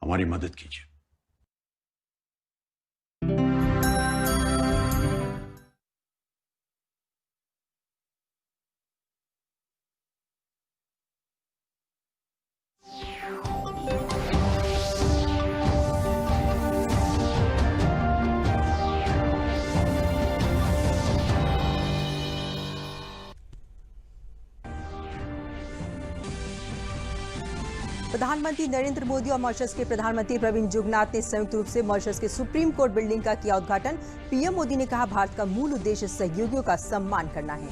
हमारी मदद कीजिए। प्रधानमंत्री नरेंद्र मोदी और मॉरिशस के प्रधानमंत्री प्रविंद जुगनाथ ने संयुक्त रूप से मॉरिशस के सुप्रीम कोर्ट बिल्डिंग का किया उद्घाटन। पीएम मोदी ने कहा, भारत का मूल उद्देश्य सहयोगियों का सम्मान करना है।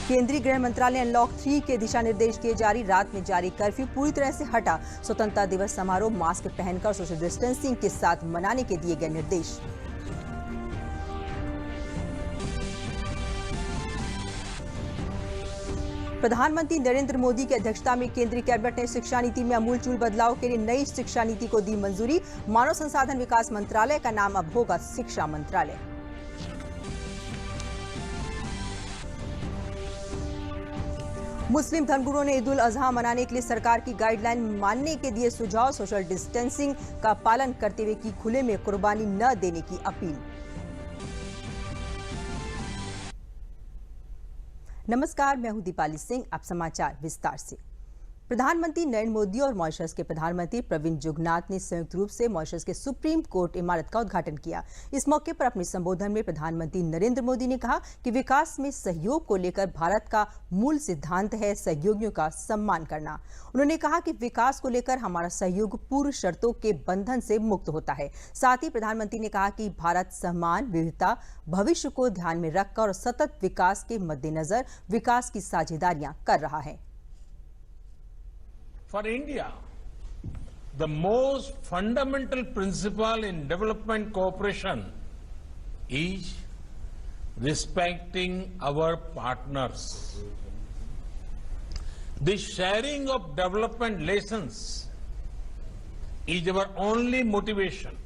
केंद्रीय गृह मंत्रालय अनलॉक 3 के दिशा निर्देश किए जारी। रात में जारी कर्फ्यू पूरी तरह से हटा। स्वतंत्रता दिवस समारोह मास्क पहनकर सोशल डिस्टेंसिंग के साथ मनाने के दिए गए निर्देश। प्रधानमंत्री नरेंद्र मोदी की अध्यक्षता में केंद्रीय कैबिनेट ने शिक्षा नीति में आमूलचूल बदलाव के लिए नई शिक्षा नीति को दी मंजूरी। मानव संसाधन विकास मंत्रालय का नाम अब होगा शिक्षा मंत्रालय। मुस्लिम धर्मगुरुओं ने ईद उल अजहा मनाने के लिए सरकार की गाइडलाइन मानने के दिए सुझाव। सोशल डिस्टेंसिंग का पालन करते हुए की खुले में कुर्बानी न देने की अपील। नमस्कार, मैं हूं दीपाली सिंह। अब समाचार विस्तार से। प्रधानमंत्री नरेंद्र मोदी और मॉरिशस के प्रधानमंत्री प्रविंद जुगनाथ ने संयुक्त रूप से मॉरिशस के सुप्रीम कोर्ट इमारत का उद्घाटन किया। इस मौके पर अपने संबोधन में प्रधानमंत्री नरेंद्र मोदी ने कहा कि विकास में सहयोग को लेकर भारत का मूल सिद्धांत है सहयोगियों का सम्मान करना। उन्होंने कहा कि विकास को लेकर हमारा सहयोग पूर्व शर्तों के बंधन से मुक्त होता है। साथ ही प्रधानमंत्री ने कहा कि भारत सम्मान, विविधता, भविष्य को ध्यान में रखकर और सतत विकास के मद्देनजर विकास की साझेदारियां कर रहा है। For India, the most fundamental principle in development cooperation is respecting our partners. The sharing of development lessons is our only motivation.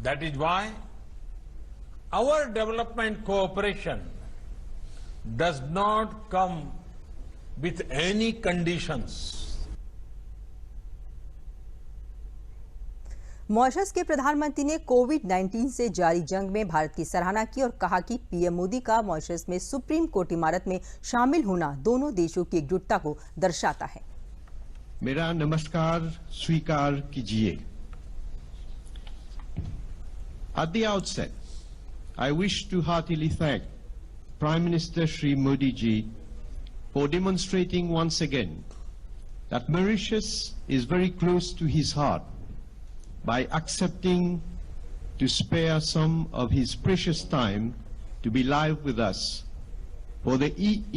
That is why our development cooperation does not come with any conditions. Mauritius के प्रधानमंत्री ने कोविड-19 से जारी जंग में भारत की सराहना की और कहा कि पीएम मोदी का मॉरिशस में सुप्रीम कोर्ट इमारत में शामिल होना दोनों देशों की एकजुटता को दर्शाता है। मेरा नमस्कार स्वीकार कीजिए। At the outset, I wish to heartily thank Prime Minister Shri Modi ji for demonstrating once again that Mauritius is very close to his heart by accepting to spare some of his precious time to be live with us for the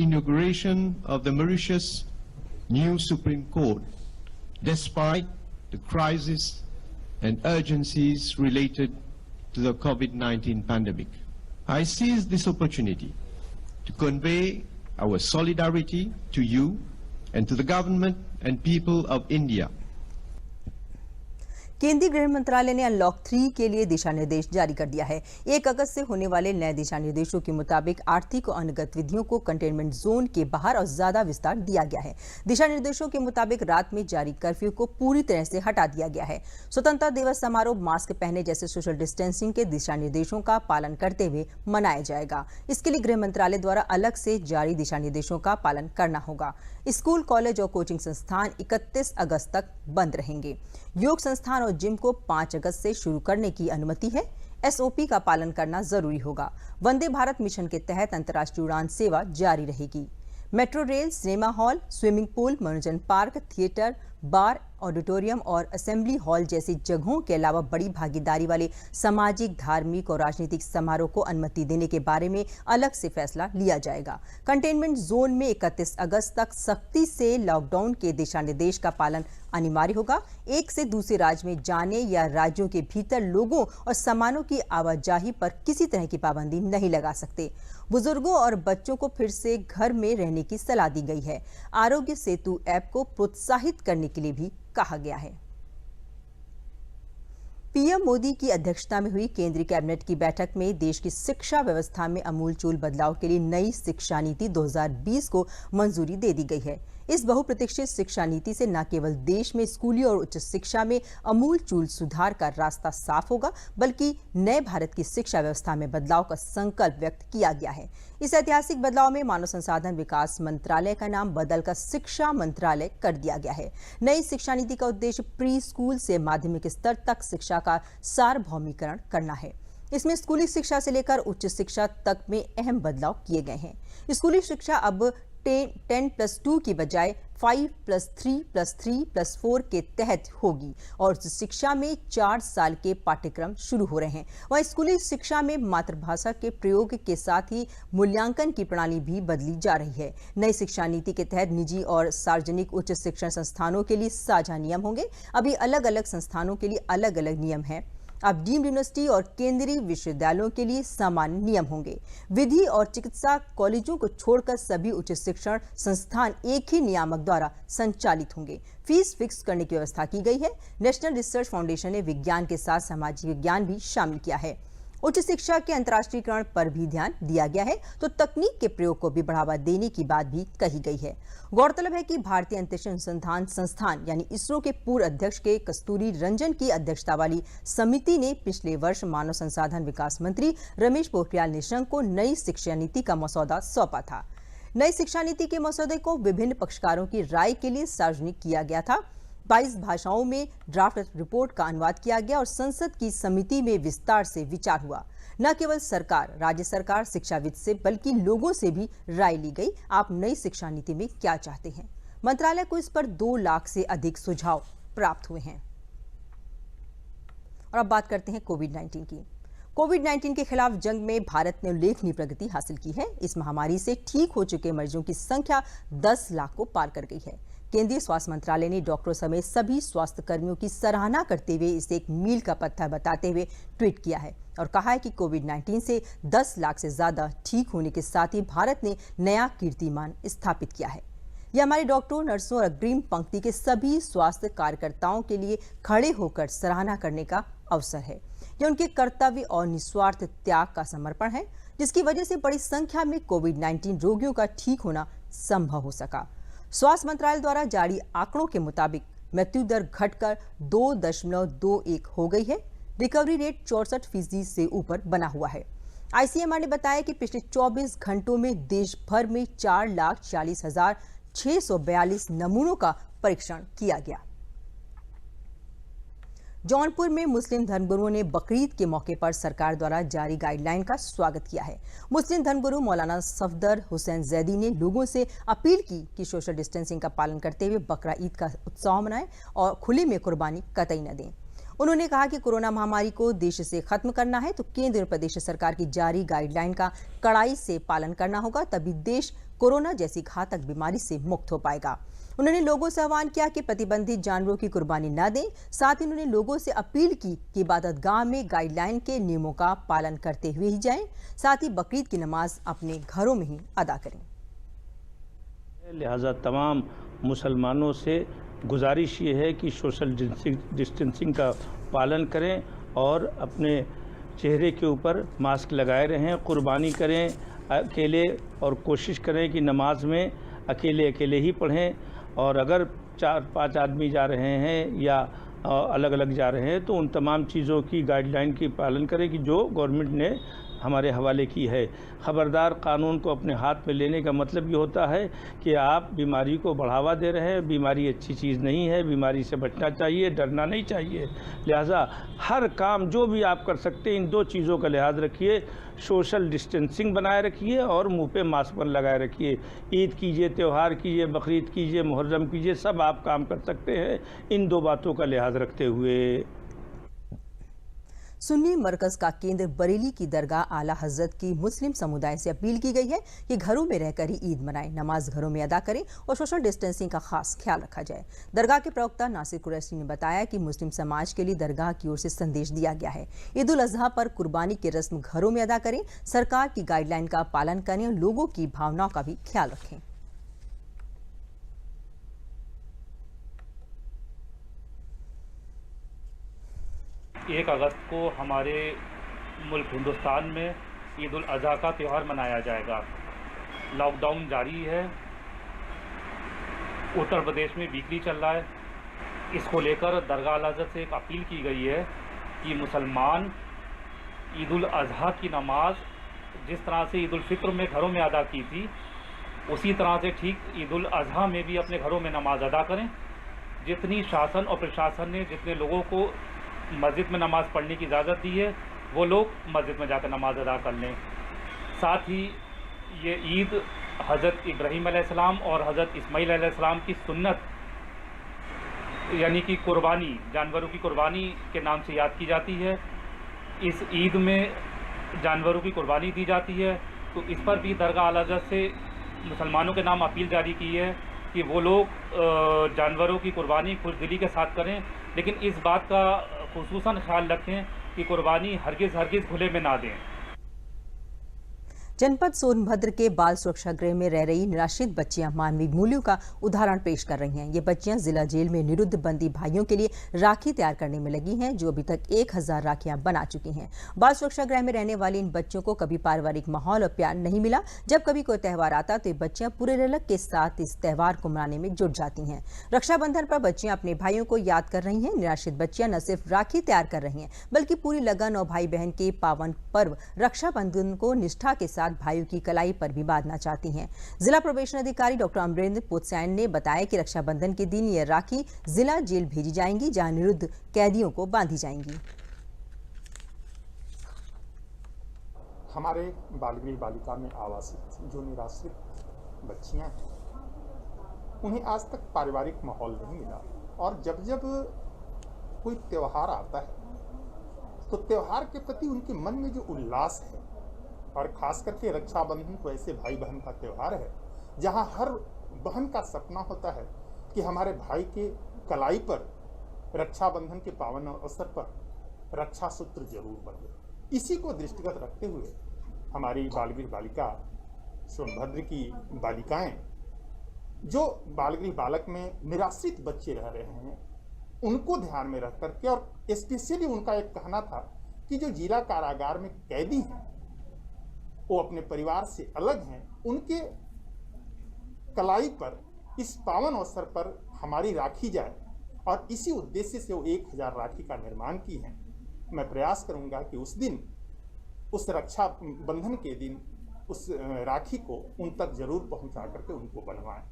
inauguration of the Mauritius new Supreme Court, despite the crisis and urgencies related to the COVID-19 pandemic. I seize this opportunity to convey our solidarity to you and to the government and people of India. केंद्रीय गृह मंत्रालय ने unlock 3 के लिए दिशा निर्देश जारी कर दिया है। 1 अगस्त से होने वाले नए दिशा निर्देशों के मुताबिक आर्थिक और अन्य गतिविधियों को कंटेनमेंट जोन के बाहर और ज्यादा विस्तार दिया गया है। दिशा निर्देशों के मुताबिक रात में जारी कर्फ्यू को पूरी तरह से हटा दिया गया है। स्वतंत्रता दिवस समारोह मास्क पहने जैसे सोशल डिस्टेंसिंग के दिशा निर्देशों का पालन करते हुए मनाया जाएगा। इसके लिए गृह मंत्रालय द्वारा अलग से जारी दिशा निर्देशों का पालन करना होगा। स्कूल, कॉलेज और कोचिंग संस्थान 31 अगस्त तक बंद रहेंगे। योग संस्थान और जिम को 5 अगस्त से शुरू करने की अनुमति है। एसओपी का पालन करना जरूरी होगा। वंदे भारत मिशन के तहत अंतर्राष्ट्रीय उड़ान सेवा जारी रहेगी। Metro rail, cinema hall, swimming pool, मनोरंजन पार्क, थिएटर, बार, ऑडिटोरियम और असेंबली हॉल जैसी जगहों के अलावा बड़ी भागीदारी वाले सामाजिक, धार्मिक और राजनीतिक समारोह को अनुमति देने के बारे में अलग से फैसला लिया जाएगा। कंटेनमेंट जोन में 31 अगस्त तक सख्ती से लॉकडाउन के दिशा निर्देश का पालन अनिवार्य होगा। एक से दूसरे राज्य में जाने या राज्यों के भीतर लोगों और सामानों की आवाजाही पर किसी तरह की पाबंदी नहीं लगा सकते। बुजुर्गों और बच्चों को फिर से घर में रहने की सलाह दी गई है। आरोग्य सेतु ऐप को प्रोत्साहित करने के लिए भी कहा गया है। पीएम मोदी की अध्यक्षता में हुई केंद्रीय कैबिनेट की बैठक में देश की शिक्षा व्यवस्था में अमूलचूल बदलाव के लिए नई शिक्षा नीति 2020 को मंजूरी दे दी गई है। इस बहुप्रतीक्षित शिक्षा नीति से न केवल देश में स्कूली और उच्च शिक्षा में अमूलचूल सुधार का रास्ता साफ होगा, बल्कि नए भारत की शिक्षा व्यवस्था में बदलाव का संकल्प व्यक्त किया गया है। इस ऐतिहासिक बदलाव में मानव संसाधन विकास मंत्रालय का नाम बदलकर शिक्षा मंत्रालय कर दिया गया है। नई शिक्षा नीति का उद्देश्य प्री स्कूल से माध्यमिक स्तर तक शिक्षा का सार्वभौमिकरण करना है। इसमें स्कूली शिक्षा से लेकर उच्च शिक्षा तक में अहम बदलाव किए गए हैं। स्कूली शिक्षा अब 10+2 की बजाय 5+3+3+4 के तहत होगी और उच्च शिक्षा में 4 साल के पाठ्यक्रम शुरू हो रहे हैं। वहीं स्कूली शिक्षा में मातृभाषा के प्रयोग के साथ ही मूल्यांकन की प्रणाली भी बदली जा रही है। नई शिक्षा नीति के तहत निजी और सार्वजनिक उच्च शिक्षण संस्थानों के लिए साझा नियम होंगे। अभी अलग अलग संस्थानों के लिए अलग अलग नियम हैं। अब डीम्ड यूनिवर्सिटी और केंद्रीय विश्वविद्यालयों के लिए सामान्य नियम होंगे। विधि और चिकित्सा कॉलेजों को छोड़कर सभी उच्च शिक्षण संस्थान एक ही नियामक द्वारा संचालित होंगे। फीस फिक्स करने की व्यवस्था की गई है। नेशनल रिसर्च फाउंडेशन ने विज्ञान के साथ सामाजिक विज्ञान भी शामिल किया है। उच्च शिक्षा के अंतर्राष्ट्रीयकरण पर भी ध्यान दिया गया है, तो तकनीक के प्रयोग को भी बढ़ावा देने की बात भी कही गई है। गौरतलब है कि भारतीय अंतरिक्ष अनुसंधान संस्थान यानी इसरो के पूर्व अध्यक्ष के कस्तूरी रंजन की अध्यक्षता वाली समिति ने पिछले वर्ष मानव संसाधन विकास मंत्री रमेश पोखरियाल निशंक को नई शिक्षा नीति का मसौदा सौंपा था। नई शिक्षा नीति के मसौदे को विभिन्न पक्षकारों की राय के लिए सार्वजनिक किया गया था। 22 भाषाओं में ड्राफ्ट रिपोर्ट का अनुवाद किया गया और संसद की समिति में विस्तार से विचार हुआ। न केवल सरकार, राज्य सरकार, शिक्षाविद से बल्कि लोगों से भी राय ली गई। आप नई शिक्षा नीति में क्या चाहते हैं? मंत्रालय को इस पर 2 लाख से अधिक सुझाव प्राप्त हुए हैं। और अब बात करते हैं कोविड-19 की। कोविड-19 के खिलाफ जंग में भारत ने उल्लेखनीय प्रगति हासिल की है। इस महामारी से ठीक हो चुके मरीजों की संख्या 10 लाख को पार कर गई है। केंद्रीय स्वास्थ्य मंत्रालय ने डॉक्टरों समेत सभी स्वास्थ्य कर्मियों की सराहना करते हुए इसे एक मील का पत्थर बताते हुए ट्वीट किया है और कहा है कि कोविड-19 से 10 लाख से ज्यादा ठीक होने के साथ ही भारत ने नया कीर्तिमान स्थापित किया है। यह हमारे डॉक्टरों, नर्सों और अग्रिम पंक्ति के सभी स्वास्थ्य कार्यकर्ताओं के लिए खड़े होकर सराहना करने का अवसर है। यह उनके कर्तव्य और निस्वार्थ त्याग का समर्पण है, जिसकी वजह से बड़ी संख्या में कोविड-19 रोगियों का ठीक होना संभव हो सका। स्वास्थ्य मंत्रालय द्वारा जारी आंकड़ों के मुताबिक मृत्यु दर घटकर 2.21 हो गई है। रिकवरी रेट 64% से ऊपर बना हुआ है। आईसीएमआर ने बताया कि पिछले 24 घंटों में देश भर में 4,40,642 नमूनों का परीक्षण किया गया। जौनपुर में मुस्लिम धर्मगुरुओं ने बकरीद के मौके पर सरकार द्वारा जारी गाइडलाइन का स्वागत किया है। मुस्लिम धर्मगुरु मौलाना सफदर हुसैन जैदी ने लोगों से अपील की कि सोशल डिस्टेंसिंग का पालन करते हुए बकरा ईद का उत्सव मनाएं और खुले में कुर्बानी कतई न दें। उन्होंने कहा कि कोरोना महामारी को देश से खत्म करना है तो केंद्र और प्रदेश सरकार की जारी गाइडलाइन का कड़ाई से पालन करना होगा, तभी देश कोरोना जैसी घातक बीमारी से मुक्त हो पाएगा। उन्होंने लोगों से आह्वान किया कि प्रतिबंधित जानवरों की कुर्बानी न दें। साथ ही उन्होंने लोगों से अपील की कि इबादतगाह में गाइडलाइन के नियमों का पालन करते हुए ही जाएं। साथ ही बकरीद की नमाज अपने घरों में ही अदा करें। लिहाजा तमाम मुसलमानों से गुजारिश ये है कि सोशल डिस्टेंसिंग का पालन करें और अपने चेहरे के ऊपर मास्क लगाए रहें, कुर्बानी करें अकेले और कोशिश करें कि नमाज में अकेले अकेले ही पढ़ें। और अगर 4-5 आदमी जा रहे हैं या अलग अलग जा रहे हैं तो उन तमाम चीज़ों की गाइडलाइन की पालन करें कि जो गवर्नमेंट ने हमारे हवाले की है। खबरदार कानून को अपने हाथ में लेने का मतलब ये होता है कि आप बीमारी को बढ़ावा दे रहे हैं। बीमारी अच्छी चीज़ नहीं है, बीमारी से बचना चाहिए, डरना नहीं चाहिए। लिहाजा हर काम जो भी आप कर सकते हैं इन 2 चीज़ों का लिहाज रखिए, सोशल डिस्टेंसिंग बनाए रखिए और मुंह पे मास्क लगाए रखिए। ईद कीजिए, त्यौहार कीजिए, बकरीद कीजिए, मुहर्रम कीजिए, सब आप काम कर सकते हैं इन 2 बातों का लिहाज रखते हुए। सुन्नी मरकज का केंद्र बरेली की दरगाह आला हजरत की मुस्लिम समुदाय से अपील की गई है कि घरों में रहकर ही ईद मनाएं, नमाज घरों में अदा करें और सोशल डिस्टेंसिंग का खास ख्याल रखा जाए। दरगाह के प्रवक्ता नासिर कुरैशी ने बताया कि मुस्लिम समाज के लिए दरगाह की ओर से संदेश दिया गया है। ईद उल अजहा पर कुर्बानी की रस्म घरों में अदा करें, सरकार की गाइडलाइन का पालन करें और लोगों की भावनाओं का भी ख्याल रखें। 1 अगस्त को हमारे मुल्क हिंदुस्तान में ईद उल अज़हा का त्यौहार मनाया जाएगा। लॉकडाउन जारी है, उत्तर प्रदेश में वीकली चल रहा है। इसको लेकर दरगाह अल हज़रत से एक अपील की गई है कि मुसलमान ईद उल अज़हा की नमाज जिस तरह से ईद उल फित्र में घरों में अदा की थी, उसी तरह से ठीक ईद उल अज़हा में भी अपने घरों में नमाज अदा करें। जितनी शासन और प्रशासन ने जितने लोगों को मस्जिद में नमाज़ पढ़ने की इजाज़त दी है, वो लोग मस्जिद में जाकर नमाज अदा कर लें। साथ ही ये ईद हज़रत इब्राहीम अलैहिस्सलाम और हज़रत इस्माईल अलैहिस्सलाम की सुन्नत यानी कि कुर्बानी, जानवरों की कुर्बानी के नाम से याद की जाती है। इस ईद में जानवरों की कुर्बानी दी जाती है, तो इस पर भी दरगाह अल हज़रत से मुसलमानों के नाम अपील जारी की है कि वो लोग जानवरों की कुर्बानी खुशदिली के साथ करें, लेकिन इस बात का खुसूसन ख्याल रखें कि कुर्बानी हरगिज़ खुले में ना दें। जनपद सोनभद्र के बाल सुरक्षा गृह में रह रही निराश्रित बच्चियां मानवीय मूल्यों का उदाहरण पेश कर रही हैं। ये बच्चियां जिला जेल में निरुद्ध बंदी भाइयों के लिए राखी तैयार करने में लगी हैं, जो अभी तक 1000 राखियां बना चुकी हैं। बाल सुरक्षा गृह में रहने वाली इन बच्चों को कभी पारिवारिक माहौल और प्यार नहीं मिला। जब कभी कोई त्यौहार आता तो ये बच्चियां पूरे रलक के साथ इस त्यौहार को मनाने में जुट जाती हैं। रक्षाबंधन पर बच्चियां अपने भाइयों को याद कर रही हैं। निराश्रित बच्चियां न सिर्फ राखी तैयार कर रही हैं, बल्कि पूरी लगन और भाई बहन के पावन पर्व रक्षाबंधन को निष्ठा के साथ भाइयों की कलाई पर भी बांधना चाहती हैं। जिला प्रोबेशन अधिकारी डॉक्टर अमरेंद्र पोत्सायन ने बताया कि रक्षाबंधन के दिन ये राखी जिला जेल भेजी जाएंगी, जहां निरुद्ध कैदियों को बांधी जाएंगी। हमारे बालगृह बालिका में आवासित जो निराश्रित बच्चियां हैं, उन्हें आज तक पारिवारिक माहौल नहीं मिला, और जब कोई त्योहार आता है तो त्योहार के प्रति उनके मन में जो उल्लास है, और खास करके रक्षाबंधन तो ऐसे भाई बहन का त्यौहार है जहां हर बहन का सपना होता है कि हमारे भाई के कलाई पर रक्षाबंधन के पावन अवसर पर रक्षा सूत्र जरूर बंधे। इसी को दृष्टिगत रखते हुए हमारी बालगृह बालिका सोनभद्र की बालिकाएं जो बालगृह बालक में निराश्रित बच्चे रह रहे हैं, उनको ध्यान में रख करके, और स्पेशली उनका एक कहना था कि जो जिला कारागार में कैदी हैं वो अपने परिवार से अलग हैं, उनके कलाई पर इस पावन अवसर पर हमारी राखी जाए, और इसी उद्देश्य से वो 1000 राखी का निर्माण की है। मैं प्रयास करूंगा कि उस दिन, उस रक्षा बंधन के दिन, उस राखी को उन तक जरूर पहुंचा करके उनको बनवाएं।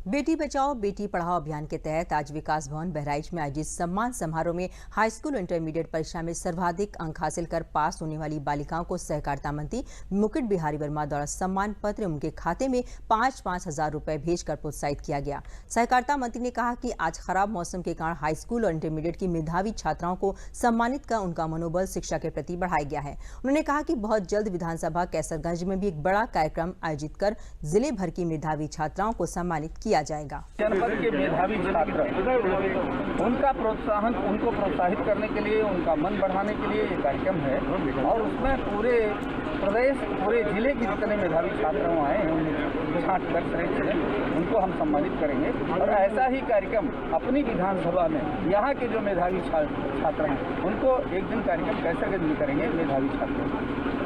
बेटी बचाओ बेटी पढ़ाओ अभियान के तहत आज विकास भवन बहराइच में आयोजित सम्मान समारोह में हाई स्कूल इंटरमीडिएट परीक्षा में सर्वाधिक अंक हासिल कर पास होने वाली बालिकाओं को सहकारिता मंत्री मुकुट बिहारी वर्मा द्वारा सम्मान पत्र उनके खाते में 5-5 हजार रुपए भेजकर प्रोत्साहित किया गया। सहकारिता मंत्री ने कहा कि आज खराब मौसम के कारण हाई स्कूल और इंटरमीडिएट की मेधावी छात्राओं को सम्मानित कर उनका मनोबल शिक्षा के प्रति बढ़ाया गया है। उन्होंने कहा कि बहुत जल्द विधानसभा कैसरगंज में भी एक बड़ा कार्यक्रम आयोजित कर जिले भर की मेधावी छात्राओं को सम्मानित किया जाएगा। जनपद के मेधावी छात्र, उनका प्रोत्साहन, उनको प्रोत्साहित करने के लिए, उनका मन बढ़ाने के लिए ये कार्यक्रम है, और उसमें पूरे प्रदेश, पूरे जिले की जितने मेधावी छात्र आए हैं उन्हें छांट कर श्रेष्ठ उनको हम सम्मानित करेंगे। और ऐसा ही कार्यक्रम अपनी विधानसभा में यहाँ के जो मेधावी छात्र हैं उनको एक दिन कार्यक्रम कैसरगंज में करेंगे मेधावी छात्रों।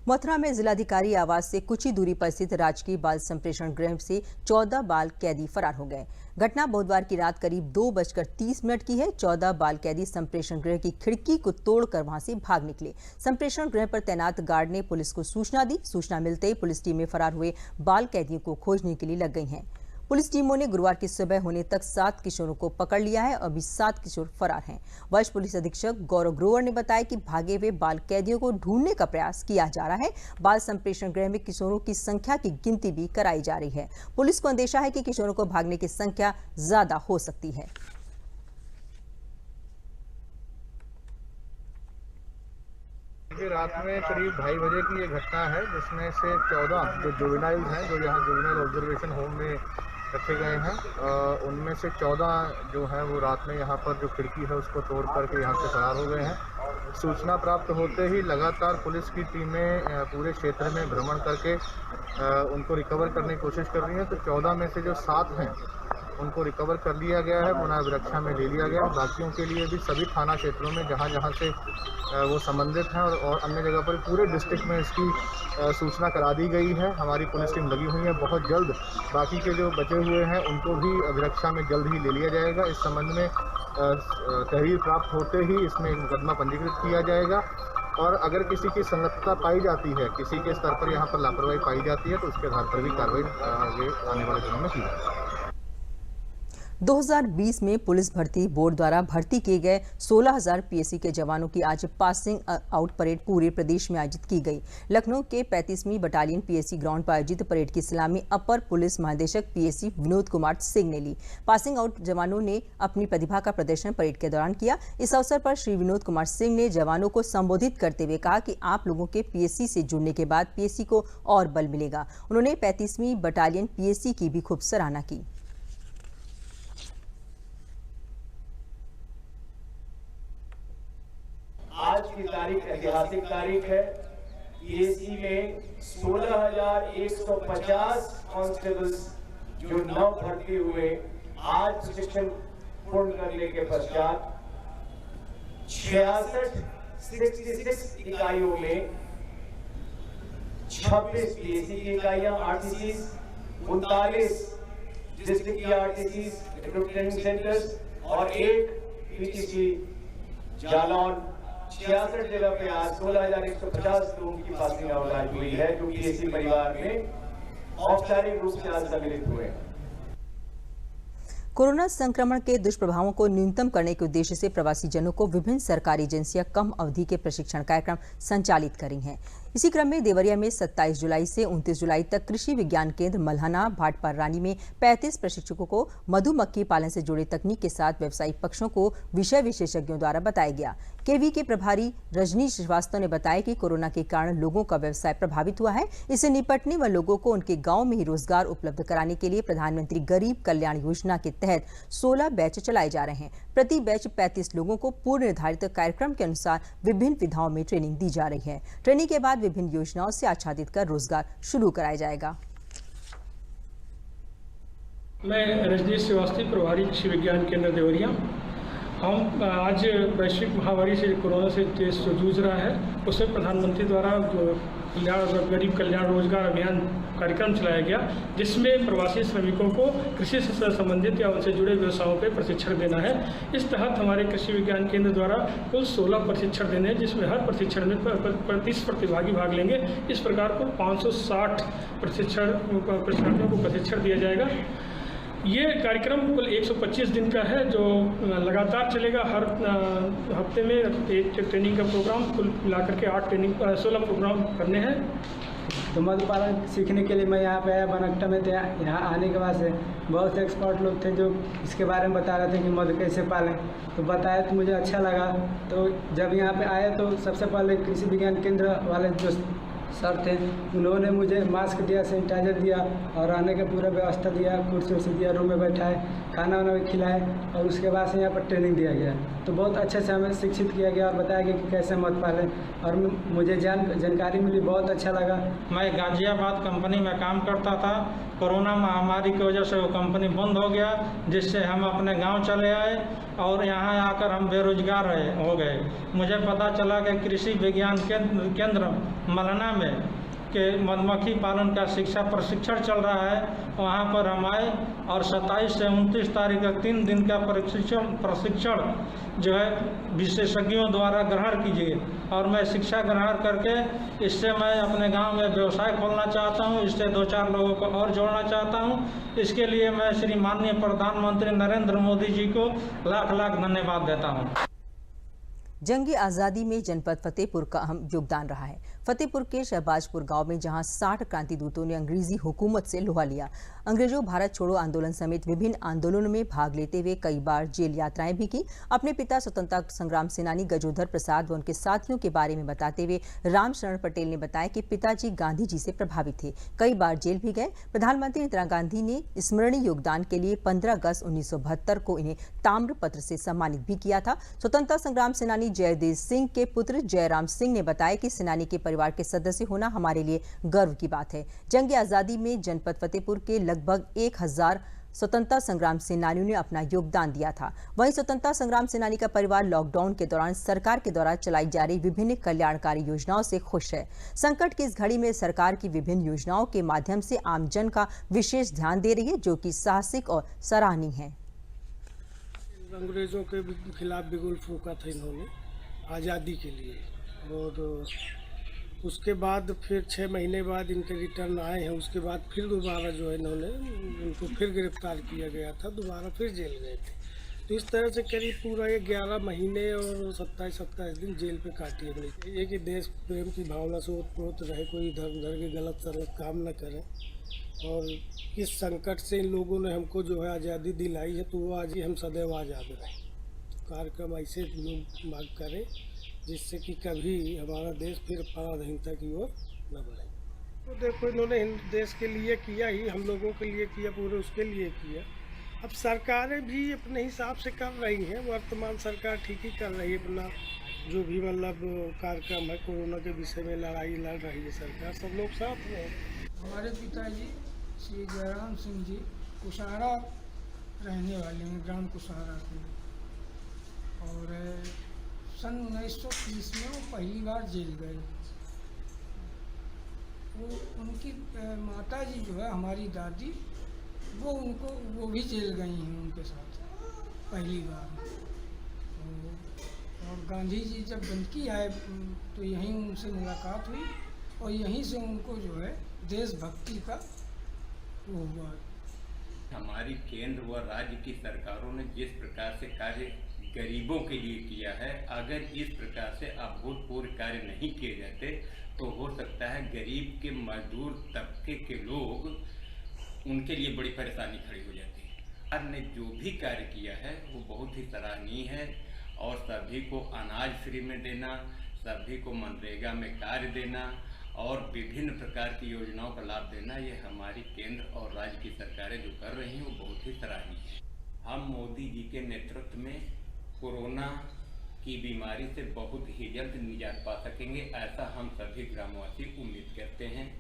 मथुरा में जिलाधिकारी आवास से कुछ ही दूरी पर स्थित राजकीय बाल संप्रेषण गृह से 14 बाल कैदी फरार हो गए। घटना बुधवार की रात करीब 2:30 की है। 14 बाल कैदी संप्रेषण गृह की खिड़की को तोड़कर वहां से भाग निकले। संप्रेषण गृह पर तैनात गार्ड ने पुलिस को सूचना दी। सूचना मिलते ही पुलिस टीमें फरार हुए बाल कैदियों को खोजने के लिए लग गई हैं। पुलिस टीमों ने गुरुवार की सुबह होने तक 7 किशोरों को पकड़ लिया है। अभी 7 किशोर फरार हैं। वरिष्ठ पुलिस अधीक्षक गौरव ग्रोवर ने बताया कि भागे हुए बाल कैदियों को ढूंढने का प्रयास किया जा रहा है। बाल संप्रेषण गृह में किशोरों की संख्या की गिनती भी कराई जा रही है। पुलिस को अंदेशा है कि किशोरों को भागने की संख्या ज्यादा हो सकती है। रात में करीब 2:30 बजे की ये घटना है, जिसमें से 14 जो जुवेनाइल हैं, जो यहाँ जुवेनाइल ऑब्जर्वेशन होम में रखे गए हैं, उनमें से 14 जो हैं वो रात में यहाँ पर जो खिड़की है उसको तोड़ करके यहाँ से फरार हो गए हैं। सूचना प्राप्त होते ही लगातार पुलिस की टीमें पूरे क्षेत्र में भ्रमण करके उनको रिकवर करने की कोशिश कर रही हैं। तो 14 में से जो 7 हैं उनको रिकवर कर लिया गया है, पुनः अभिरक्षा में ले लिया गया है। बाकियों के लिए भी सभी थाना क्षेत्रों में जहाँ जहाँ से वो संबंधित हैं और अन्य जगह पर पूरे डिस्ट्रिक्ट में इसकी सूचना करा दी गई है। हमारी पुलिस टीम लगी हुई है। बहुत जल्द बाकी के जो बचे हुए हैं उनको भी अभिरक्षा में जल्द ही ले लिया जाएगा। इस संबंध में तहरीर प्राप्त होते ही इसमें एक मुकदमा पंजीकृत किया जाएगा और अगर किसी की संगतता पाई जाती है, किसी के स्तर पर यहाँ पर लापरवाही पाई जाती है तो उसके आधार पर भी कार्रवाई आने वाले दिनों में की जाएगी। 2020 में पुलिस भर्ती बोर्ड द्वारा भर्ती किए गए 16,000 पीएसी के जवानों की आज पासिंग आउट परेड पूरे प्रदेश में आयोजित की गई। लखनऊ के 35वीं बटालियन पीएसी ग्राउंड पर आयोजित परेड की सलामी अपर पुलिस महानिदेशक पीएसी विनोद कुमार सिंह ने ली। पासिंग आउट जवानों ने अपनी प्रतिभा का प्रदर्शन परेड के दौरान किया। इस अवसर पर श्री विनोद कुमार सिंह ने जवानों को संबोधित करते हुए कहा कि आप लोगों के पीएसी से जुड़ने के बाद पीएसी को और बल मिलेगा। उन्होंने 35वीं बटालियन पीएसी की भी खूब सराहना की। आज की तारीख ऐतिहासिक तारीख है। पीएसी में 16,150 कांस्टेबल्स जो नव भर्ती हुए, आज प्रशिक्षण पूर्ण करने के पश्चात 66 इकाइयों में 26 पीएसी की इकाइयां आरटीसी, 39 डिस्ट्रिक्ट की आरटीसी ट्रेनिंग सेंटर्स और 1 पीटीसी जालौन। 66 जगह पे आज 16,150 लोगों की पासिंग आउट हुई है जो पीएसी परिवार में औपचारिक रूप से आज सम्मिलित हुए हैं। कोरोना संक्रमण के दुष्प्रभावों को न्यूनतम करने के उद्देश्य से प्रवासी जनों को विभिन्न सरकारी एजेंसियां कम अवधि के प्रशिक्षण कार्यक्रम संचालित कर रही हैं। इसी क्रम में देवरिया में 27 जुलाई से 29 जुलाई तक कृषि विज्ञान केंद्र मल्हाना भाटपार रानी में 35 प्रशिक्षकों को मधुमक्खी पालन से जुड़े तकनीक के साथ व्यवसायिक पक्षों को विषय विशेषज्ञों द्वारा बताया गया। केवी के प्रभारी रजनी श्रीवास्तव ने बताया कि कोरोना के कारण लोगों का व्यवसाय प्रभावित हुआ है। इससे निपटने व लोगों को उनके गांव में ही रोजगार उपलब्ध कराने के लिए प्रधानमंत्री गरीब कल्याण योजना के तहत 16 बैच चलाए जा रहे हैं। प्रति बैच 35 लोगों को पूर्व निर्धारित कार्यक्रम के अनुसार विभिन्न विधाओं में ट्रेनिंग दी जा रही है। ट्रेनिंग के बाद विभिन्न योजनाओं से आच्छादित कर रोजगार शुरू कराया जाएगा। मैं रजनीश श्रीवास्तव, प्रभारी कृषि विज्ञान केंद्र देवरिया। हम आज वैश्विक महामारी से कोरोना से देश जो जूझ रहा है उसमें प्रधानमंत्री द्वारा गरीब कल्याण रोजगार अभियान कार्यक्रम चलाया गया, जिसमें प्रवासी श्रमिकों को कृषि से संबंधित या उनसे जुड़े व्यवसायों पर प्रशिक्षण देना है। इस तहत हमारे कृषि विज्ञान केंद्र द्वारा कुल 16 प्रशिक्षण देने हैं, जिसमें हर प्रशिक्षण में 35 प्रतिभागी भाग लेंगे। इस प्रकार कुल 560 प्रशिक्षणार्थियों को प्रशिक्षण दिया जाएगा। ये कार्यक्रम कुल 125 दिन का है जो लगातार चलेगा। हर हफ्ते में एक ट्रेनिंग का प्रोग्राम, कुल मिलाकर के 16 प्रोग्राम करने हैं। तो मधुपालन सीखने के लिए मैं यहाँ पे आया बनकटा में। यहाँ आने के बाद से बहुत से एक्सपर्ट लोग थे जो इसके बारे में बता रहे थे कि मधु कैसे पालें, तो बताया तो मुझे अच्छा लगा। तो जब यहाँ पे आए तो सबसे पहले कृषि विज्ञान केंद्र वाले जो सर थे उन्होंने मुझे मास्क दिया, सैनिटाइजर दिया और रहने का पूरा व्यवस्था दिया, कुर्सी उर्सी दिया, रूम में बैठाए, खाना वाना भी खिलाए और उसके बाद से यहाँ पर ट्रेनिंग दिया गया। तो बहुत अच्छे से हमें शिक्षित किया गया और बताया गया कि कैसे मध पालें और मुझे जानकारी मिली, बहुत अच्छा लगा। मैं गाजियाबाद कंपनी में काम करता था। कोरोना महामारी की वजह से वो कंपनी बंद हो गया, जिससे हम अपने गांव चले आए और यहाँ आकर हम बेरोजगार हो गए। मुझे पता चला कि कृषि विज्ञान केंद्र मल्हाना में के मधुमक्खी पालन का शिक्षा प्रशिक्षण चल रहा है। वहाँ पर हम आए और 27 से 29 तारीख तक 3 दिन का प्रशिक्षण जो है विशेषज्ञों द्वारा ग्रहण कीजिए और मैं शिक्षा ग्रहण करके इससे मैं अपने गांव में व्यवसाय खोलना चाहता हूं। इससे 2-4 लोगों को और जोड़ना चाहता हूं। इसके लिए मैं श्री माननीय प्रधानमंत्री नरेंद्र मोदी जी को लाख लाख धन्यवाद देता हूं। जंग आज़ादी में जनपद फतेहपुर का अहम योगदान रहा है। फतेहपुर के शहबाजपुर गांव में जहां 60 क्रांति दूतों ने अंग्रेजी हुकूमत से लोहा लिया। अंग्रेजों भारत छोड़ो आंदोलन समेत विभिन्न आंदोलनों में भाग लेते हुए कई बार जेल यात्राएं भी की। अपने पिता स्वतंत्रता संग्राम सेनानी गजोधर प्रसाद व उनके साथियों के बारे में बताते हुए रामशरण पटेल ने बताया कि पिताजी गांधी जी से प्रभावित थे, कई बार जेल भी गए। प्रधानमंत्री इंदिरा गांधी ने स्मरणीय योगदान के लिए 15 अगस्त 1972 को इन्हें ताम्र पत्र से सम्मानित भी किया था। स्वतंत्रता संग्राम सेनानी जयदेव सिंह के पुत्र जयराम सिंह ने बताया कि सेनानी के परिवार के सदस्य होना हमारे लिए गर्व की बात है। जंग आज़ादी में जनपद फतेहपुर के लगभग 1000 स्वतंत्रता संग्राम सेनानियों ने अपना योगदान दिया था। वहीं स्वतंत्रता संग्राम सेनानी का परिवार लॉकडाउन के दौरान सरकार के द्वारा चलाई जा रही विभिन्न कल्याणकारी योजनाओं से खुश है। संकट की इस घड़ी में सरकार की विभिन्न योजनाओं के माध्यम से आमजन का विशेष ध्यान दे रही है, जो कि साहसिक और सराहनीय है। अंग्रेजों के खिलाफ बिगुल फूंका था इन्होंने आज़ादी के लिए, और उसके बाद फिर 6 महीने बाद इनके रिटर्न आए हैं। उसके बाद फिर दोबारा जो है इन्होंने उनको फिर गिरफ्तार किया गया था, दोबारा फिर जेल गए थे। तो इस तरह से करीब पूरा ये 11 महीने और 27 दिन जेल पे काटी हमने। ये कि देश प्रेम की भावना से ओतप्रोत रहे, कोई इधर उधर के गलत सलत काम न करें। और इस संकट से इन लोगों ने हमको जो है आज़ादी दिलाई है, तो वो आज हम सदैव आज़ाद रहें। कार्यक्रम ऐसे लोग मांग करें जिससे कि कभी हमारा देश फिर पराधीनता की ओर न बढ़े। तो देखो, इन्होंने देश के लिए किया ही, हम लोगों के लिए किया, पूरे उसके लिए किया। अब सरकारें भी अपने हिसाब से कर रही हैं। वर्तमान सरकार ठीक ही कर रही है अपना जो भी मतलब कार्यक्रम है। कोरोना के विषय में लड़ाई लड़ रही है सरकार, सब लोग साथ में। हमारे पिताजी श्री जयराम सिंह जी कुशहरा रहने वाले हैं, ग्राम कुशहरा के, और सन 1930 में वो पहली बार जेल गए। वो उनकी माता जी जो है हमारी दादी, वो भी जेल गई हैं उनके साथ पहली बार। और गांधी जी जब गंदगी आए तो यहीं उनसे मुलाकात हुई, और यहीं से उनको जो है देशभक्ति का वो हुआ। हमारी केंद्र व राज्य की सरकारों ने जिस प्रकार से कार्य गरीबों के लिए किया है, अगर इस प्रकार से अभूतपूर्व कार्य नहीं किए जाते तो हो सकता है गरीब के मजदूर तबके के लोग, उनके लिए बड़ी परेशानी खड़ी हो जाती है। सरकार ने जो भी कार्य किया है वो बहुत ही सराहनीय है, और सभी को अनाज फ्री में देना, सभी को मनरेगा में कार्य देना और विभिन्न प्रकार की योजनाओं का लाभ देना, ये हमारी केंद्र और राज्य की सरकारें जो कर रही हैं वो बहुत ही सराहनीय है। हम मोदी जी के नेतृत्व में कोरोना की बीमारी से बहुत ही जल्द निजात पा सकेंगे, ऐसा हम सभी ग्रामवासी उम्मीद करते हैं।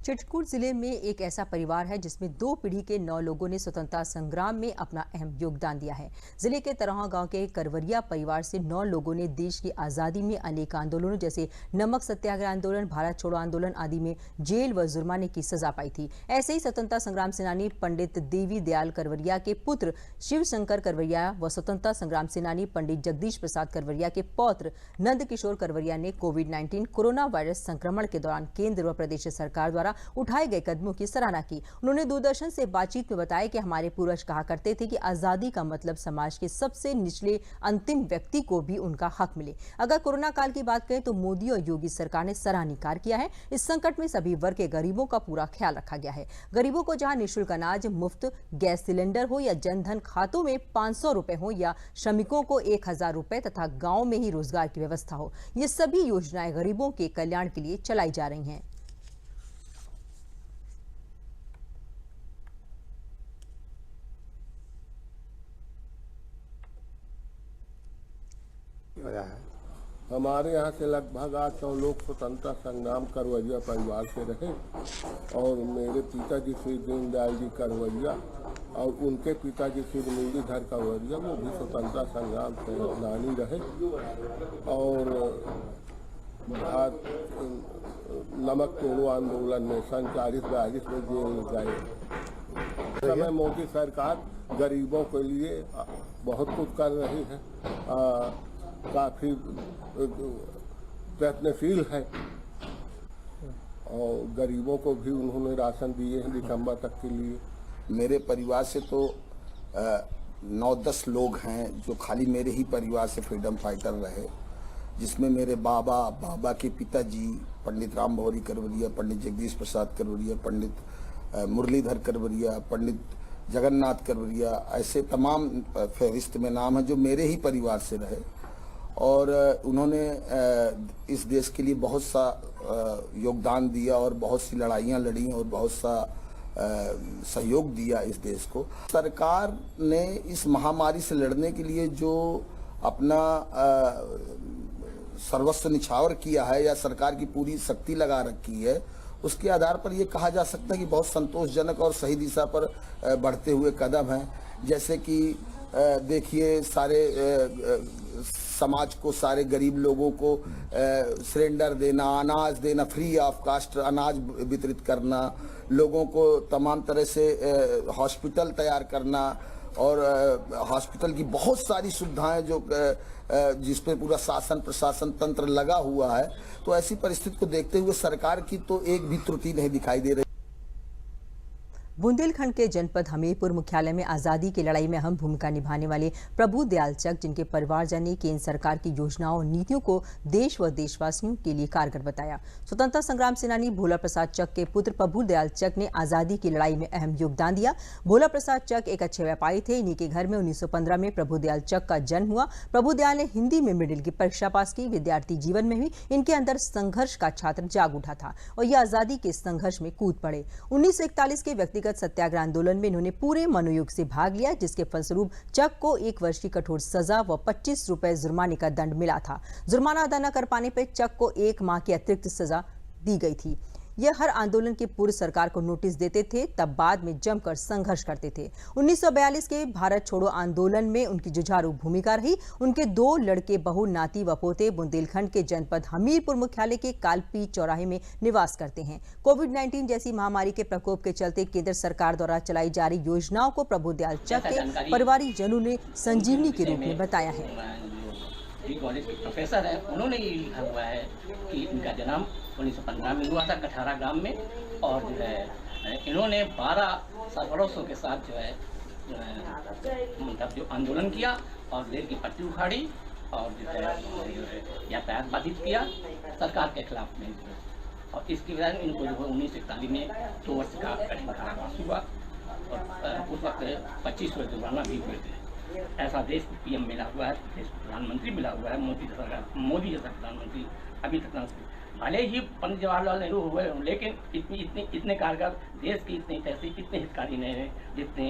चित्रकूट जिले में एक ऐसा परिवार है जिसमें 2 पीढ़ी के 9 लोगों ने स्वतंत्रता संग्राम में अपना अहम योगदान दिया है। जिले के तरहा गांव के करवरिया परिवार से 9 लोगों ने देश की आज़ादी में अनेक आंदोलनों जैसे नमक सत्याग्रह आंदोलन, भारत छोड़ो आंदोलन आदि में जेल व जुर्माने की सजा पाई थी। ऐसे ही स्वतंत्रता संग्राम सेनानी पंडित देवी दयाल करवरिया के पुत्र शिव शंकर करवरिया व स्वतंत्रता संग्राम सेनानी पंडित जगदीश प्रसाद करवरिया के पौत्र नंद किशोर करवरिया ने कोविड-19 कोरोना वायरस संक्रमण के दौरान केंद्र व प्रदेश सरकार द्वारा उठाए गए कदमों की सराहना की। उन्होंने दूरदर्शन से बातचीत में बताया कि हमारे पूर्वज कहा करते थे कि आजादी का मतलब समाज के सबसे निचले अंतिम व्यक्ति को भी उनका हक मिले। अगर कोरोना काल की बात करें तो मोदी और योगी सरकार ने सराहनीय कार्य किया है। इस संकट में सभी वर्ग के गरीबों का पूरा ख्याल रखा गया है। गरीबों को जहां निःशुल्क अनाज, मुफ्त गैस सिलेंडर हो या जनधन खातों में 500 रुपए हो या श्रमिकों को 1000 रुपए तथा गाँव में ही रोजगार की व्यवस्था हो, ये सभी योजनाएं गरीबों के कल्याण के लिए चलाई जा रही हैं। हमारे यहाँ से लगभग 800 लोग स्वतंत्रता संग्राम करवैया परिवार से रहे, और मेरे पिताजी श्री दीनदयाल जी करवैया और उनके पिताजी श्री मुरलीधर करवैया वो भी स्वतंत्रता संग्राम सेनानी रहे, और नमक तोड़ो आंदोलन में सन 40-42 में जेल गए। समय मोदी सरकार गरीबों के लिए बहुत कुछ कर रही है, काफ़ी प्रयत्नशील है, और गरीबों को भी उन्होंने राशन दिए हैं दिसंबर तक के लिए। मेरे परिवार से तो 9-10 लोग हैं जो खाली मेरे ही परिवार से फ्रीडम फाइटर रहे, जिसमें मेरे बाबा के पिताजी पंडित राम भौरी करवरिया, पंडित जगदीश प्रसाद करवरिया, पंडित मुरलीधर करवरिया, पंडित जगन्नाथ करवरिया, ऐसे तमाम फहरिस्त में नाम है जो मेरे ही परिवार से रहे, और उन्होंने इस देश के लिए बहुत सा योगदान दिया और बहुत सी लड़ाइयाँ लड़ी और बहुत सा सहयोग दिया इस देश को। सरकार ने इस महामारी से लड़ने के लिए जो अपना सर्वस्व निछावर किया है या सरकार की पूरी शक्ति लगा रखी है, उसके आधार पर ये कहा जा सकता है कि बहुत संतोषजनक और सही दिशा पर बढ़ते हुए कदम हैं। जैसे कि देखिए सारे समाज को, सारे गरीब लोगों को सिलेंडर देना, अनाज देना, फ्री ऑफ कास्ट अनाज वितरित करना, लोगों को तमाम तरह से हॉस्पिटल तैयार करना और हॉस्पिटल की बहुत सारी सुविधाएं जो जिस पे पूरा शासन प्रशासन तंत्र लगा हुआ है। तो ऐसी परिस्थिति को देखते हुए सरकार की तो एक भी त्रुटि नहीं दिखाई दे रही। बुंदेलखंड के जनपद हमीरपुर मुख्यालय में आजादी की लड़ाई में अहम भूमिका निभाने वाले प्रभु दयाल चक, जिनके परिवारजन ने केंद्र सरकार की योजनाओं और नीतियों को देश व देशवासियों के लिए कारगर बताया। स्वतंत्रता संग्राम सेनानी भोला प्रसाद चक के पुत्र प्रभु दयाल चक ने आजादी की लड़ाई में अहम योगदान दिया। भोला प्रसाद चक एक अच्छे व्यापारी थे। इन्हीं के घर में 1915 में प्रभु दयाल चक का जन्म हुआ। प्रभु दयाल ने हिंदी में मिडिल की परीक्षा पास की। विद्यार्थी जीवन में भी इनके अंदर संघर्ष का छात्र जाग उठा था और ये आजादी के संघर्ष में कूद पड़े। 1941 के व्यक्तिगत सत्याग्रह आंदोलन में इन्होंने पूरे मनोयोग से भाग लिया, जिसके फलस्वरूप चक को 1 वर्ष की कठोर सजा व 25 रुपए जुर्माने का दंड मिला था। जुर्माना अदा न कर पाने पर चक को 1 माह की अतिरिक्त सजा दी गई थी। यह हर आंदोलन की पूर्व सरकार को नोटिस देते थे, तब बाद में जमकर संघर्ष करते थे। 1942 के भारत छोड़ो आंदोलन में उनकी जुझारू भूमिका रही। उनके 2 लड़के, बहू, नाती व पोते बुंदेलखंड के जनपद हमीरपुर मुख्यालय के कालपी चौराहे में निवास करते हैं। कोविड-19 जैसी महामारी के प्रकोप के चलते केंद्र सरकार द्वारा चलाई जा रही योजनाओं को प्रभु दयाल चक के परिवारिक जनों ने संजीवनी के रूप में बताया है। कॉलेज के प्रोफेसर है, उन्होंने ये लिखा हुआ है कि इनका जन्म 1915 में हुआ था कठारा गांव में, और जो है इन्होंने 12 सरपरस्तों के साथ जो है मतलब जो आंदोलन किया और रेल की पट्टी उखाड़ी और जो है यातायात बाधित किया सरकार के खिलाफ में, और इसकी वजह से इनको जो है 1941 में 2 वर्ष का कठिन कारावास हुआ और उस वक्त 25 वर्ष जुर्माना भी हुए थे। ऐसा देश को पीएम मिला हुआ है, देश को प्रधानमंत्री मिला हुआ है, मोदी जैसा प्रधानमंत्री अभी तक ना। भले ही पंडित जवाहरलाल नेहरू हुए, लेकिन इतने कारगर देश की इतने हितकारी नहीं है जितने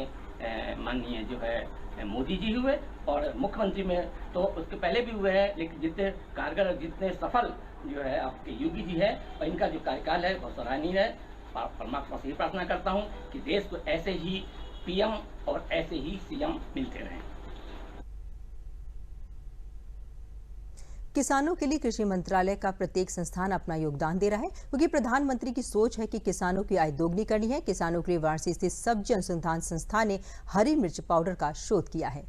माननीय जो है मोदी जी हुए। और मुख्यमंत्री में तो उसके पहले भी हुए हैं, लेकिन जितने कारगर, जितने सफल जो है आपके योगी जी है, और इनका जो कार्यकाल है बहुत सराहनीय है। परमात्मा से ही प्रार्थना करता हूँ कि देश को ऐसे ही पीएम और ऐसे ही सीएम मिलते रहें। किसानों के लिए कृषि मंत्रालय का प्रत्येक संस्थान अपना योगदान दे रहा है, क्योंकि प्रधानमंत्री की सोच है कि किसानों की आय दोगुनी करनी है। किसानों के लिए वाराणसी स्थित सब्जी अनुसंधान संस्थान ने हरी मिर्च पाउडर का शोध किया है।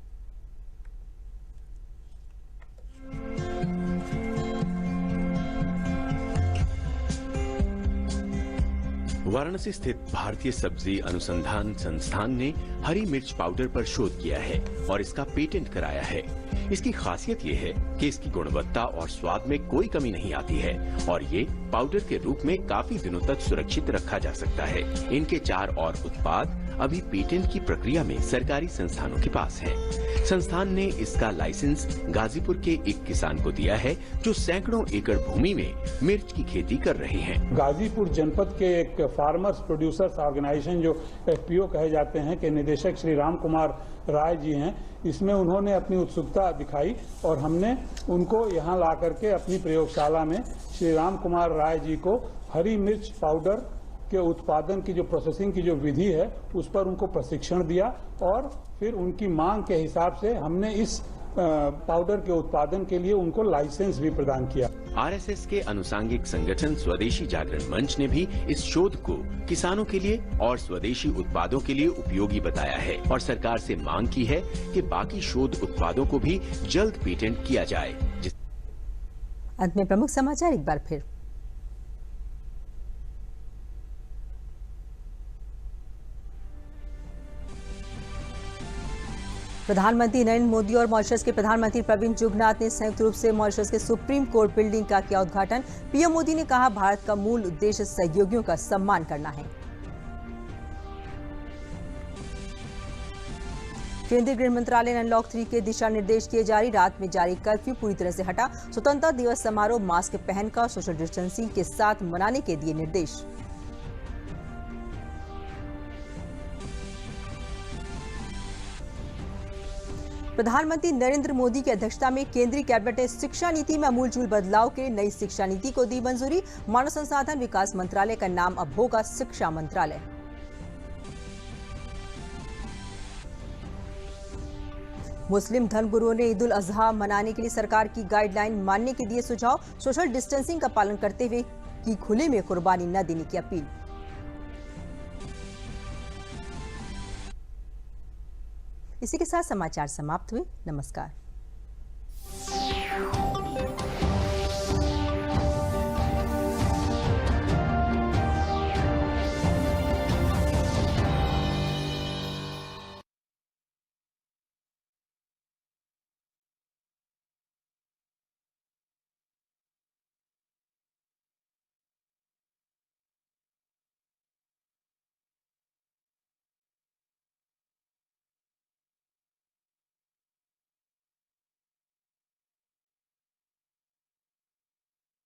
वाराणसी स्थित भारतीय सब्जी अनुसंधान संस्थान ने हरी मिर्च पाउडर पर शोध किया है और इसका पेटेंट कराया है। इसकी खासियत ये है कि इसकी गुणवत्ता और स्वाद में कोई कमी नहीं आती है और ये पाउडर के रूप में काफी दिनों तक सुरक्षित रखा जा सकता है। इनके 4 और उत्पाद अभी पेटेंट की प्रक्रिया में सरकारी संस्थानों के पास है। संस्थान ने इसका लाइसेंस गाजीपुर के एक किसान को दिया है जो सैकड़ों एकड़ भूमि में मिर्च की खेती कर रहे हैं। गाजीपुर जनपद के एक फार्मर्स प्रोड्यूसर्स ऑर्गेनाइजेशन जो FPO कहे जाते हैं के निदेशक श्री राम कुमार राय जी हैं, इसमें उन्होंने अपनी उत्सुकता दिखाई और हमने उनको यहाँ ला करके अपनी प्रयोगशाला में श्री राम कुमार राय जी को हरी मिर्च पाउडर के उत्पादन की जो प्रोसेसिंग की जो विधि है उस पर उनको प्रशिक्षण दिया और फिर उनकी मांग के हिसाब से हमने इस पाउडर के उत्पादन के लिए उनको लाइसेंस भी प्रदान किया। RSS के अनुसांगिक संगठन स्वदेशी जागरण मंच ने भी इस शोध को किसानों के लिए और स्वदेशी उत्पादों के लिए उपयोगी बताया है और सरकार से मांग की है कि बाकी शोध उत्पादों को भी जल्द पेटेंट किया जाए। अंत में प्रमुख समाचार एक बार फिर। प्रधानमंत्री नरेंद्र मोदी और मॉरिशस के प्रधानमंत्री प्रविंद जुगनाथ ने संयुक्त रूप से मॉरिशस के सुप्रीम कोर्ट बिल्डिंग का किया उद्घाटन। पीएम मोदी ने कहा, भारत का मूल उद्देश्य सहयोगियों का सम्मान करना है। केंद्रीय गृह मंत्रालय ने अनलॉक 3 के दिशा निर्देश किए जारी। रात में जारी कर्फ्यू पूरी तरह से हटा। स्वतंत्रता दिवस समारोह मास्क पहनकर सोशल डिस्टेंसिंग के साथ मनाने के दिए निर्देश। प्रधानमंत्री नरेंद्र मोदी की अध्यक्षता में केंद्रीय कैबिनेट ने शिक्षा नीति में आमूलचूल बदलाव के नई शिक्षा नीति को दी मंजूरी। मानव संसाधन विकास मंत्रालय का नाम अब होगा शिक्षा मंत्रालय। मुस्लिम धर्मगुरुओं ने ईद उल अजहा मनाने के लिए सरकार की गाइडलाइन मानने के दिए सुझाव। सोशल डिस्टेंसिंग का पालन करते हुए की खुले में कुर्बानी न देने की अपील। इसी के साथ समाचार समाप्त हुए। नमस्कार।